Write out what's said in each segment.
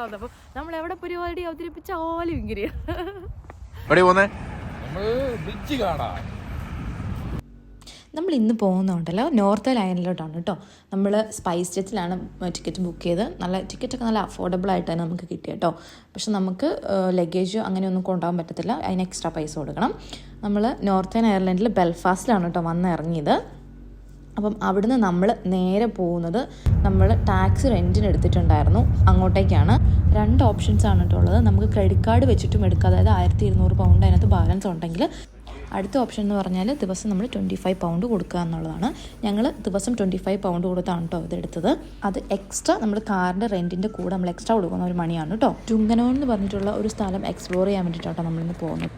അപ്പൊ നമ്മൾ എവിടെ പരിപാടി അവതരിപ്പിച്ചാലും ഇങ്ങനെ നമ്മൾ ഇന്ന് പോകുന്നുണ്ടല്ലോ നോർത്ത് ലൈനിലോട്ടാണ് കേട്ടോ. നമ്മൾ സ്പൈസ് ജെറ്റിലാണ് ടിക്കറ്റ് ബുക്ക് ചെയ്ത്. നല്ല ടിക്കറ്റൊക്കെ നല്ല അഫോർഡബിൾ ആയിട്ട് തന്നെ നമുക്ക് കിട്ടി കേട്ടോ. പക്ഷെ നമുക്ക് ലഗേജ് അങ്ങനെയൊന്നും കൊണ്ടുപോകാൻ പറ്റത്തില്ല, അതിന് എക്സ്ട്രാ പൈസ കൊടുക്കണം. നമ്മൾ നോർത്തേൺ അയർലൻഡിൽ ബെൽഫാസ്റ്റിലാണ് കേട്ടോ വന്ന് ഇറങ്ങിയത്. അപ്പം അവിടുന്ന് നമ്മൾ നേരെ പോകുന്നത്, നമ്മൾ ടാക്സി റെൻറ്റിന് എടുത്തിട്ടുണ്ടായിരുന്നു, അങ്ങോട്ടേക്കാണ്. 2 ഓപ്ഷൻസാണ് കേട്ടോ ഉള്ളത്. നമുക്ക് ക്രെഡിറ്റ് കാർഡ് വെച്ചിട്ടും എടുക്കാം, അതായത് 1200 പൗണ്ട് അതിനകത്ത് ബാലൻസ് ഉണ്ടെങ്കിൽ. അടുത്ത ഓപ്ഷൻ എന്ന് പറഞ്ഞാൽ ദിവസം നമ്മൾ 25 പൗണ്ട് കൊടുക്കുക എന്നുള്ളതാണ്. ഞങ്ങൾ ദിവസം 25 പൗണ്ട് കൊടുത്താണ് കേട്ടോ ഇതെടുത്തത്. അത് എക്സ്ട്രാ നമ്മൾ കാറിൻ്റെ റെൻറ്റിൻ്റെ കൂടെ നമ്മൾ എക്സ്ട്രാ കൊടുക്കുന്ന ഒരു മണിയാണ് കേട്ടോ. ടുങ്കനോൺ എന്ന് പറഞ്ഞിട്ടുള്ള ഒരു സ്ഥലം എക്സ്പ്ലോർ ചെയ്യാൻ വേണ്ടിയിട്ടാണ് നമ്മളിന്ന് പോകുന്നത്.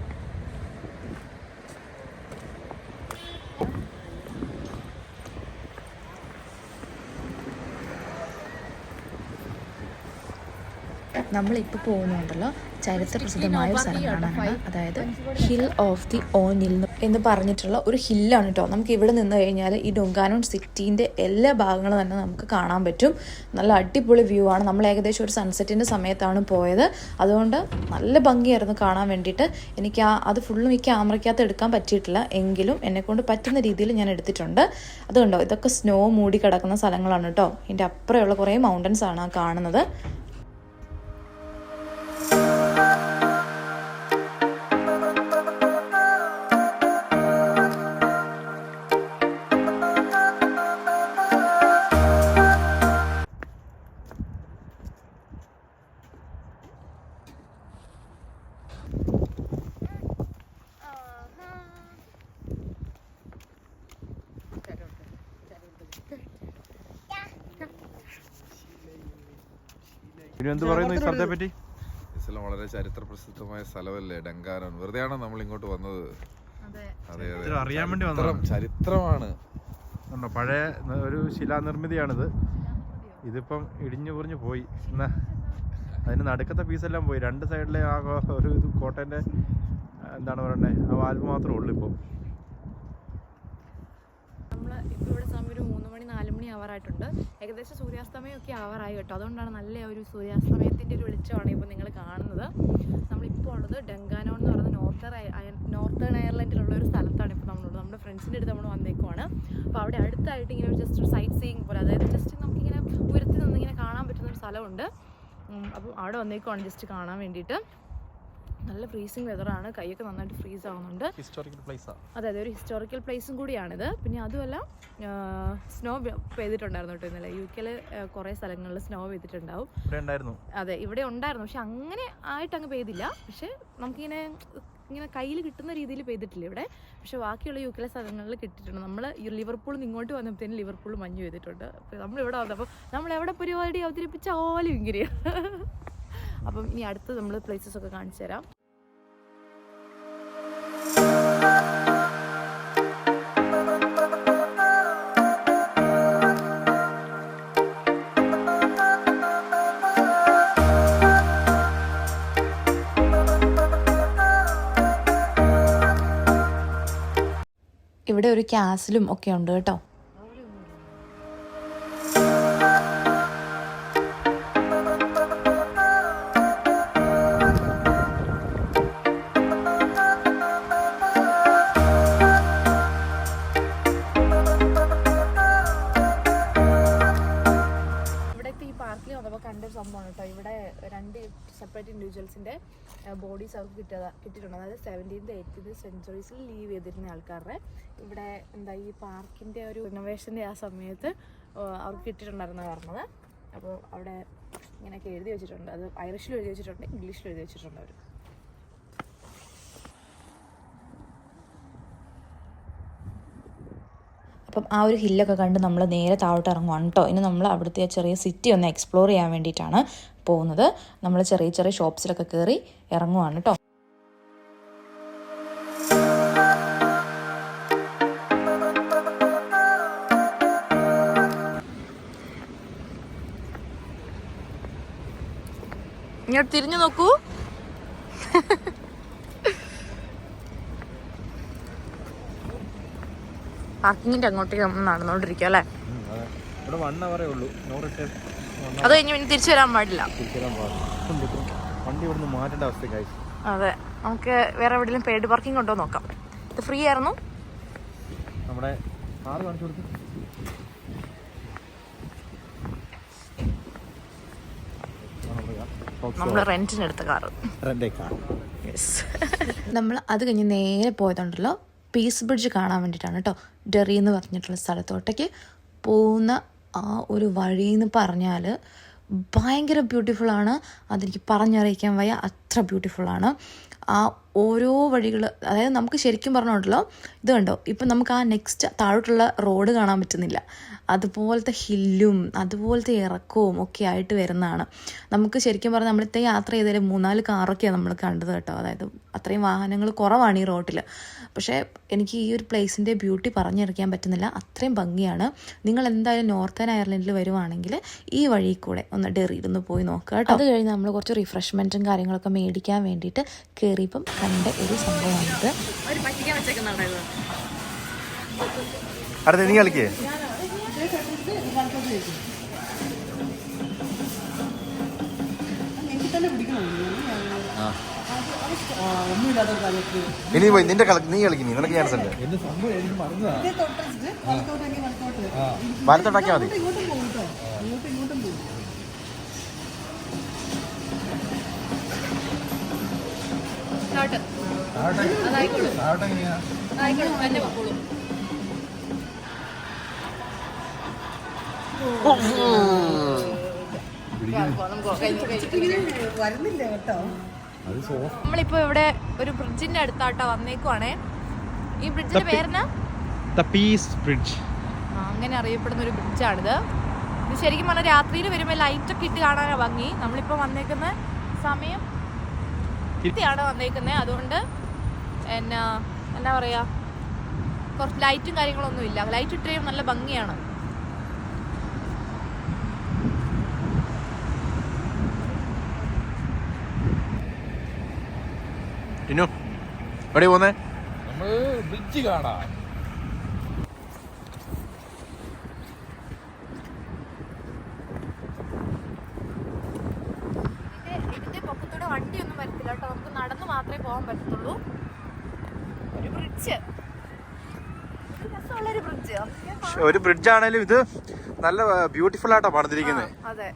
നമ്മളിപ്പോൾ പോകുന്നുണ്ടല്ലോ ചരിത്ര പ്രസിദ്ധമായ ഒരു സ്ഥലം കാണാനാണ്. അതായത് ഹിൽ ഓഫ് ദി ഓനിൽ എന്ന് പറഞ്ഞിട്ടുള്ള ഒരു ഹില്ലാണ് കേട്ടോ. നമുക്ക് ഇവിടെ നിന്ന് കഴിഞ്ഞാൽ ഈ ഡുങ്കാനോൺ സിറ്റീൻ്റെ എല്ലാ ഭാഗങ്ങളും തന്നെ നമുക്ക് കാണാൻ പറ്റും. നല്ല അടിപൊളി വ്യൂ ആണ്. നമ്മൾ ഏകദേശം ഒരു സൺസെറ്റിൻ്റെ സമയത്താണ് പോയത്, അതുകൊണ്ട് നല്ല ഭംഗിയായിരുന്നു കാണാൻ വേണ്ടിയിട്ട്. എനിക്ക് അത് ഫുള്ളും ഈ ക്യാമറയ്ക്കകത്ത് എടുക്കാൻ പറ്റിയിട്ടില്ല, എങ്കിലും എന്നെക്കൊണ്ട് പറ്റുന്ന രീതിയിൽ ഞാൻ എടുത്തിട്ടുണ്ട്. അതുകൊണ്ടോ ഇതൊക്കെ സ്നോ മൂടി കിടക്കുന്ന സ്ഥലങ്ങളാണ് കേട്ടോ. ഇതിൻ്റെ അപ്പുറമുള്ള കുറേ മൗണ്ടൻസ് ആണ് ആ കാണുന്നത്. വളരെ ചരിത്ര പ്രസിദ്ധമായ സ്ഥലമല്ലേ ഡങ്കാനോൺ. വെറുതെയാണ് നമ്മൾ ഇങ്ങോട്ട് വന്നത്. അതെ അതെ, അറിയാൻ വേണ്ടി വന്നത്. ചരിത്രമാണ്. പഴയ ഒരു ശിലാനിർമ്മിതിയാണിത്. ഇതിപ്പം ഇടിഞ്ഞു പൊറിഞ്ഞു പോയി. എന്നാ അതിന് നടുക്കത്തെ പീസെല്ലാം പോയി. 2 സൈഡിലെ ആ ഒരു കോട്ടേൻ്റെ എന്താണ് പറയണ്ടേ, ആ വാൽവ് മാത്രമേ ഉള്ളൂ ഇപ്പോൾ. ഇപ്പോൾ ഇവിടെ സമയം ഒരു 3 മണി 4 മണി ആവാറായിട്ടുണ്ട്. ഏകദേശം സൂര്യാസ്തമയമൊക്കെ ആവാറായി കേട്ടോ. അതുകൊണ്ടാണ് നല്ല ഒരു സൂര്യാസ്തമയത്തിൻ്റെ ഒരു വെളിച്ചമാണ് ഇപ്പോൾ നിങ്ങൾ കാണുന്നത്. നമ്മളിപ്പോൾ ഉള്ളത് ഡങ്കാനോൺ എന്ന് പറയുന്ന നോർത്തേൺ അയർലൻഡിലുള്ള ഒരു സ്ഥലത്താണ് ഇപ്പോൾ നമ്മളുള്ളത്. നമ്മുടെ ഫ്രണ്ട്സിൻ്റെ അടുത്ത് നമ്മൾ വന്നേക്കുവാണ്. അപ്പോൾ അവിടെ അടുത്തായിട്ട് ഇങ്ങനെ ഒരു ജസ്റ്റ് ഒരു സൈറ്റ് സീയിങ് പോലെ, അതായത് ജസ്റ്റ് നമുക്കിങ്ങനെ ഉയരത്തിൽ നിന്നിങ്ങനെ കാണാൻ പറ്റുന്നൊരു സ്ഥലമുണ്ട്. അപ്പം അവിടെ വന്നേക്കുവാണ് ജസ്റ്റ് കാണാൻ വേണ്ടിയിട്ട്. നല്ല ഫ്രീസിങ് വെതറാണ്, കൈയൊക്കെ നന്നായിട്ട് ഫ്രീസ് ആവുന്നുണ്ട്. ഹിസ്റ്റോറിക്കൽ പ്ലേസാണ്. അതെ, ഒരു ഹിസ്റ്റോറിക്കൽ പ്ലേസും കൂടിയാണിത്. പിന്നെ അതുമല്ല സ്നോ പെയ്തിട്ടുണ്ടായിരുന്നു കേട്ടോ ഇന്നലെ. UK കുറേ സ്ഥലങ്ങളിൽ സ്നോ പെയ്തിട്ടുണ്ടാവും. അതെ, ഇവിടെ ഉണ്ടായിരുന്നു, പക്ഷെ അങ്ങനെ ആയിട്ടങ്ങ് പെയ്തില്ല. പക്ഷെ നമുക്കിങ്ങനെ കയ്യിൽ കിട്ടുന്ന രീതിയിൽ പെയ്തിട്ടില്ല ഇവിടെ. പക്ഷെ ബാക്കിയുള്ള UK സ്ഥലങ്ങളിൽ കിട്ടിയിട്ടുണ്ട്. നമ്മൾ ലിവർപൂളിൽ നിന്ന് ഇങ്ങോട്ട് വന്നപ്പോഴത്തേനും ലിവർപൂളിൽ മഞ്ഞ് പെയ്തിട്ടുണ്ട്. നമ്മളിവിടെ വന്നപ്പോൾ നമ്മൾ എവിടെ പരിപാടി അവതരിപ്പിച്ചാലും ഇങ്ങനെ. അപ്പം ഇനി അടുത്ത് നമ്മൾ പ്ലേസസ് ഒക്കെ കാണിച്ചു തരാം. ഇവിടെ ഒരു കാസിലും ഒക്കെ ഉണ്ട് കേട്ടോ. കണ്ടൊരു സംഭവമാണ് കേട്ടോ. ഇവിടെ 2 സെപ്പറേറ്റ് ഇൻഡിവിജ്വൽസിൻ്റെ ബോഡീസ് അവർക്ക് കിട്ടിയിട്ടുണ്ട്. അതായത് 17th 18th സെഞ്ച്വറീസിൽ ലീവ് ചെയ്തിരുന്ന ആൾക്കാരുടെ. ഇവിടെ ഈ പാർക്കിൻ്റെ ഒരു റിനോവേഷൻ്റെ ആ സമയത്ത് അവർക്ക് കിട്ടിയിട്ടുണ്ടായിരുന്നാണ് പറഞ്ഞത്. അപ്പോൾ അവിടെ ഇങ്ങനെയൊക്കെ എഴുതി വെച്ചിട്ടുണ്ട്. അത് ഐറിഷിൽ എഴുതി വെച്ചിട്ടുണ്ട്, ഇംഗ്ലീഷിൽ എഴുതി വെച്ചിട്ടുണ്ട് അവർ. അപ്പം ആ ഒരു ഹില്ലൊക്കെ കണ്ട് നമ്മൾ നേരെ താഴോട്ട് ഇറങ്ങുവാണ് കേട്ടോ. ഇനി നമ്മൾ അവിടുത്തെ ചെറിയ സിറ്റി ഒന്ന് എക്സ്പ്ലോർ ചെയ്യാൻ വേണ്ടിയിട്ടാണ് പോകുന്നത്. നമ്മൾ ചെറിയ ചെറിയ ഷോപ്സിലൊക്കെ കയറി ഇറങ്ങുവാണ് കേട്ടോ. ഇങ്ങോട്ട് തിരിഞ്ഞു നോക്കൂ. പാർക്കിങ്ങിൻ്റെ അങ്ങോട്ടേക്ക് നമ്മൾ നടന്നുകൊണ്ടിരിക്കുക അല്ലേ. ഇവിടെ 1 hour ഉള്ളൂ. അത് കഴിഞ്ഞ് പിന്നെ തിരിച്ചു വരാൻ പാടില്ല. തിരിച്ചുവരാൻ പാടില്ല. വണ്ടി ഇവിടുന്ന് മാറ്റേണ്ട അവസ്ഥ. അതെ, നമുക്ക് വേറെ എവിടെയെങ്കിലും പെയ്ഡ് പാർക്കിംഗ് ഉണ്ടോ നോക്കാം. ഇത് ഫ്രീ ആയിരുന്നു. നമ്മുടെ കാറ് കാണിച്ചു കൊടുത്തു. നമ്മൾ റെന്റിനെടുത്ത കാറ്. നമ്മൾ അത് കഴിഞ്ഞ് നേരെ പോയതുണ്ടല്ലോ പീസ് ബ്രിഡ്ജ് കാണാൻ വേണ്ടിയിട്ടാണ് കേട്ടോ. ഡെറി എന്ന് പറഞ്ഞിട്ടുള്ള സ്ഥലത്തോട്ടേക്ക് പോകുന്ന ആ ഒരു വഴി എന്ന് പറഞ്ഞാൽ ഭയങ്കര ബ്യൂട്ടിഫുള്ളാണ്. അതെനിക്ക് പറഞ്ഞറിയിക്കാൻ വയ്യ, അത്ര ബ്യൂട്ടിഫുള്ളാണ് ആ ഓരോ വഴികൾ. അതായത് നമുക്ക് ശരിക്കും പറഞ്ഞോണ്ടല്ലോ ഇത് കണ്ടോ, ഇപ്പം നമുക്ക് ആ നെക്സ്റ്റ് താഴോട്ടുള്ള റോഡ് കാണാൻ പറ്റുന്നില്ല. അതുപോലത്തെ ഹില്ലും അതുപോലത്തെ ഇറക്കവും ഒക്കെ ആയിട്ട് വരുന്നതാണ്. നമുക്ക് ശരിക്കും പറഞ്ഞാൽ നമ്മളിത്തെ യാത്ര ചെയ്തതിൽ 3-4 കാറൊക്കെയാണ് നമ്മൾ കണ്ടത് കേട്ടോ. അതായത് അത്രയും വാഹനങ്ങൾ കുറവാണ് ഈ റോട്ടിൽ. പക്ഷേ എനിക്ക് ഈ ഒരു പ്ലേസിൻ്റെ ബ്യൂട്ടി പറഞ്ഞറിയിക്കാൻ പറ്റുന്നില്ല, അത്രയും ഭംഗിയാണ്. നിങ്ങൾ എന്തായാലും നോർത്തേൺ അയർലൻഡിൽ വരുവാണെങ്കിൽ ഈ വഴി കൂടെ ഒന്ന് ഡെറിയിലൊന്ന് പോയി നോക്കുക കേട്ടോ. അത് കഴിഞ്ഞ് നമ്മൾ കുറച്ച് റിഫ്രഷ്മെൻറ്റും കാര്യങ്ങളൊക്കെ മേടിക്കാൻ വേണ്ടിയിട്ട് കയറിയപ്പം കണ്ട ഒരു സംഭവമാണിത്. അടുത്ത നീ കളിക്കേ. ഇനി പോയി നിന്റെ നീ കളിക്കുന്നു, നിനക്ക് ചാൻസ് ഉണ്ട്. വലത്തോട്ടാക്കിയാൽ മതി. നമ്മളിപ്പോ ഇവിടെ ഒരു ബ്രിഡ്ജിന്റെ അടുത്താട്ടോ വന്നേക്കുവാണേ. ഈ ബ്രിഡ്ജിന്റെ പേരെന്നാ? Peace bridge. അങ്ങനെ അറിയപ്പെടുന്ന ഒരു ബ്രിഡ്ജാണിത്. ഇത് ശരിക്കും പറഞ്ഞാൽ രാത്രിയിൽ വരുമ്പോൾ ലൈറ്റൊക്കെ ഇട്ട് കാണാനാണ് ഭംഗി. നമ്മളിപ്പോൾ വന്നേക്കുന്ന സമയം ാണ് വന്നേക്കുന്നത്. അതുകൊണ്ട് എന്നാ പറയാ, കുറച്ച് ലൈറ്റും കാര്യങ്ങളൊന്നും ഇല്ല. ലൈറ്റ് ഇത്രയും നല്ല ഭംഗിയാണ്. എവിടെ പോന്നേ? നമ്മൾ ബ്രിഡ്ജ് കാണാം. ഇതിന്റെ പൊക്കത്തൂടെ വണ്ടിയൊന്നും വരത്തില്ല കേട്ടോ. നമുക്ക് നടന്ന് മാത്രമേ പോകാൻ പറ്റത്തുള്ളൂ. ഒരു ബ്രിഡ്ജ്, രസമുള്ളൊരു ബ്രിഡ്ജ്. ഒരു ബ്രിഡ്ജ് ആണേലും ഇത് നല്ല ബ്യൂട്ടിഫുൾ ആയിട്ടാ പണിതിരിക്കുന്നത്. അതെ,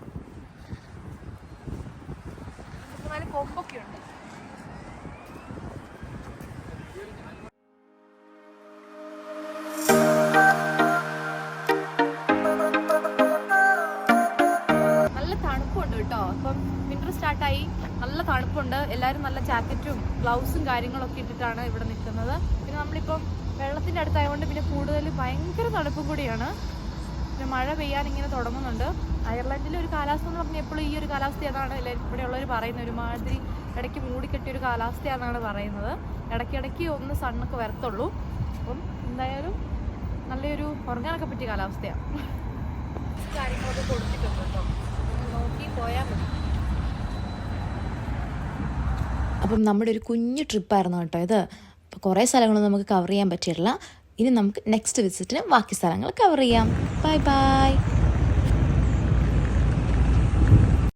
നല്ല കൊമ്പൊക്കെ ഉണ്ട്. നല്ല തണുപ്പുണ്ട് കേട്ടോ. ഇപ്പം വിന്റർ സ്റ്റാർട്ടായി, നല്ല തണുപ്പുണ്ട്. എല്ലാവരും നല്ല ജാക്കറ്റും ഗ്ലൗസും കാര്യങ്ങളൊക്കെ ഇട്ടിട്ടാണ് ഇവിടെ നിൽക്കുന്നത്. പിന്നെ നമ്മളിപ്പം വെള്ളത്തിൻ്റെ അടുത്തായതുകൊണ്ട് പിന്നെ കൂടുതൽ ഭയങ്കര തണുപ്പും കൂടിയാണ്. പിന്നെ മഴ പെയ്യാൻ ഇങ്ങനെ തുടങ്ങുന്നുണ്ട്. അയർലൻഡിലെ ഒരു കാലാവസ്ഥ എന്ന് പറഞ്ഞാൽ എപ്പോഴും ഈ ഒരു കാലാവസ്ഥയാണെന്നാണ് എല്ലാവരും ഇവിടെയുള്ളവർ പറയുന്നത്. ഒരുമാതിരി ഇടയ്ക്ക് മൂടിക്കെട്ടിയൊരു കാലാവസ്ഥയാണെന്നാണ് പറയുന്നത്. ഇടയ്ക്കിടയ്ക്ക് ഒന്ന് സണ്ണൊക്കെ വരത്തുള്ളൂ. അപ്പം എന്തായാലും നല്ലൊരു ഉറങ്ങാനൊക്കെ പറ്റിയ കാലാവസ്ഥയാണ്. കാര്യങ്ങളൊക്കെ കൊടുത്തിട്ടുണ്ട് കേട്ടോ, നോക്കി പോയാൽ മതി. അപ്പം നമ്മുടെ ഒരു കുഞ്ഞു ട്രിപ്പായിരുന്നു കേട്ടോ ഇത്. അപ്പോൾ കുറേ സ്ഥലങ്ങളൊന്നും നമുക്ക് കവർ ചെയ്യാൻ പറ്റിയിട്ടില്ല. ഇനി നമുക്ക് നെക്സ്റ്റ് വിസിറ്റിന് ബാക്കി സ്ഥലങ്ങൾ കവർ ചെയ്യാം. Bye bye.